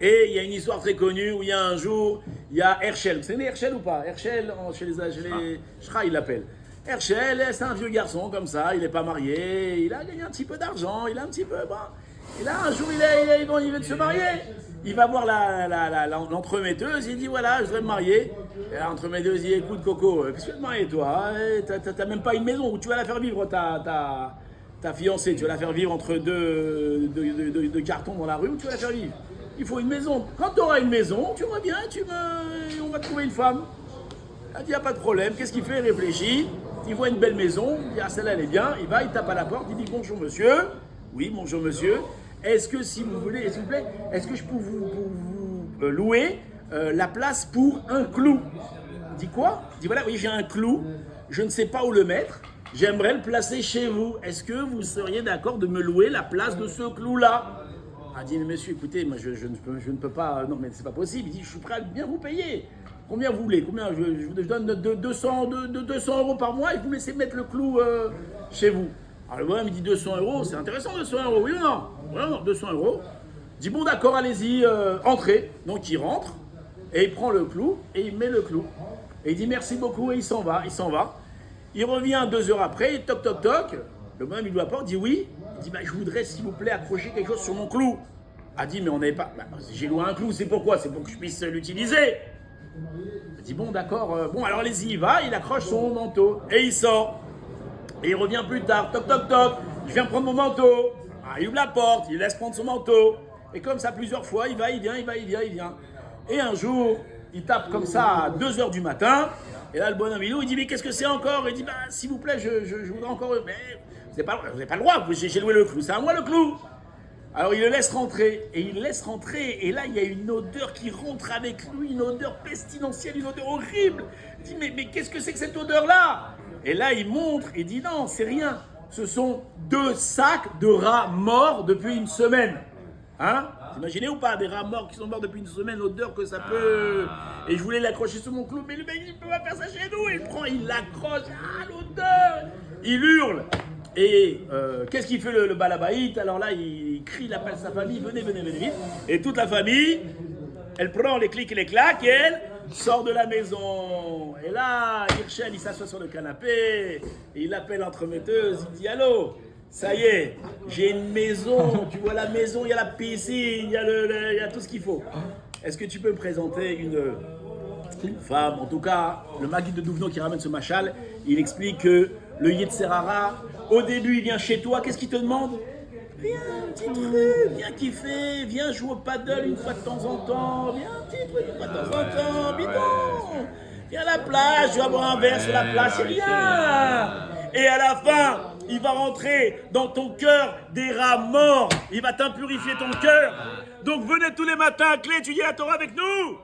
Et il y a une histoire très connue où il y a un jour, il y a Herschel. Vous savez Herschel ou pas? Herschel, chez les Shra, il l'appelle. Herschel, c'est un vieux garçon comme ça, il n'est pas marié, il a gagné un petit peu d'argent, il a un petit peu. Bon. Et là, un jour, il veut se marier. Il va voir l'entremetteuse, il dit voilà, je voudrais me marier. Et l'entremetteuse dit écoute, Coco, qu'est-ce que tu veux te marier toi? T'as même pas une maison où tu vas la faire vivre, ta fiancée. Tu vas la faire vivre entre deux cartons dans la rue ou tu vas la faire vivre? Il faut une maison. Quand tu auras une maison, tu reviens et on va trouver une femme. Elle dit, il n'y a pas de problème. Qu'est-ce qu'il fait? Il réfléchit. Il voit une belle maison. Il dit, ah, celle-là, elle est bien. Il va, il tape à la porte. Il dit, bonjour, monsieur. Oui, bonjour, monsieur. Est-ce que, si vous voulez, s'il vous plaît, est-ce que je peux vous louer la place pour un clou? Il dit, quoi? Il dit, voilà, oui, j'ai un clou. Je ne sais pas où le mettre. J'aimerais le placer chez vous. Est-ce que vous seriez d'accord de me louer la place de ce clou-là? Il dit, mais monsieur, écoutez, moi je ne peux pas, non mais c'est pas possible. Il dit, je suis prêt à bien vous payer. Combien vous voulez? Combien je donne de 200 euros par mois et vous me laissez mettre le clou chez vous. Alors le bonhomme il dit 200 euros, c'est intéressant 200 euros, oui ou non? Oui ou non, 200 euros. Il dit, bon d'accord, allez-y, entrez. Donc il rentre et il prend le clou et il met le clou. Et il dit merci beaucoup et il s'en va. Il revient 2 heures après, toc toc toc. Le bonhomme il lui apporte, dit oui. Il dit, je voudrais, s'il vous plaît, accrocher quelque chose sur mon clou. A dit, mais on n'avait pas. J'ai loué un clou, c'est pourquoi? C'est pour que je puisse l'utiliser. Il dit, bon, d'accord. Bon, alors allez-y, il va, il accroche son manteau. Et il sort. Et il revient plus tard, toc, toc, toc. Je viens prendre mon manteau. Ah, il ouvre la porte, il laisse prendre son manteau. Et comme ça, plusieurs fois, il va, il vient. Et un jour, il tape comme ça à 2 heures du matin. Et là, le bonhomme, il dit, mais qu'est-ce que c'est encore? Il dit, s'il vous plaît, je voudrais encore. Mais vous n'avez pas le droit, j'ai loué le clou, c'est à moi le clou. Alors il le laisse rentrer, et là il y a une odeur qui rentre avec lui, une odeur pestilentielle, une odeur horrible. Il dit, mais qu'est-ce que c'est que cette odeur-là? Et là il montre, il dit, non, c'est rien, ce sont 2 sacs de rats morts depuis une semaine. Hein? Vous imaginez ou pas, des rats morts qui sont morts depuis une semaine, l'odeur que ça peut... Et je voulais l'accrocher sur mon clou, mais le mec il ne peut pas faire ça chez nous. Il l'accroche, l'odeur. Il hurle. Et qu'est-ce qu'il fait le balabaït? Alors là, il crie, il appelle sa famille, venez vite. Et toute la famille, elle prend les clics et les claques et elle sort de la maison. Et là, Hirschel, il s'assoit sur le canapé, et il appelle l'entremetteuse, il dit, allô, ça y est, j'ai une maison, tu vois la maison, il y a la piscine, il y a tout ce qu'il faut. Est-ce que tu peux me présenter une femme? En tout cas, le Maguide de Douvno qui ramène ce machal, il explique que le Yetzer Hara, au début, il vient chez toi, qu'est-ce qu'il te demande? Viens, un petit truc, viens kiffer, viens jouer au paddle une fois de temps en temps, viens un petit truc une fois de temps en temps, bidon, viens à la plage, je vais boire un verre sur la plage, c'est bien. Et à la fin, il va rentrer dans ton cœur des rats morts, il va t'impurifier ton cœur. Donc venez tous les matins à clé étudier la Torah avec nous.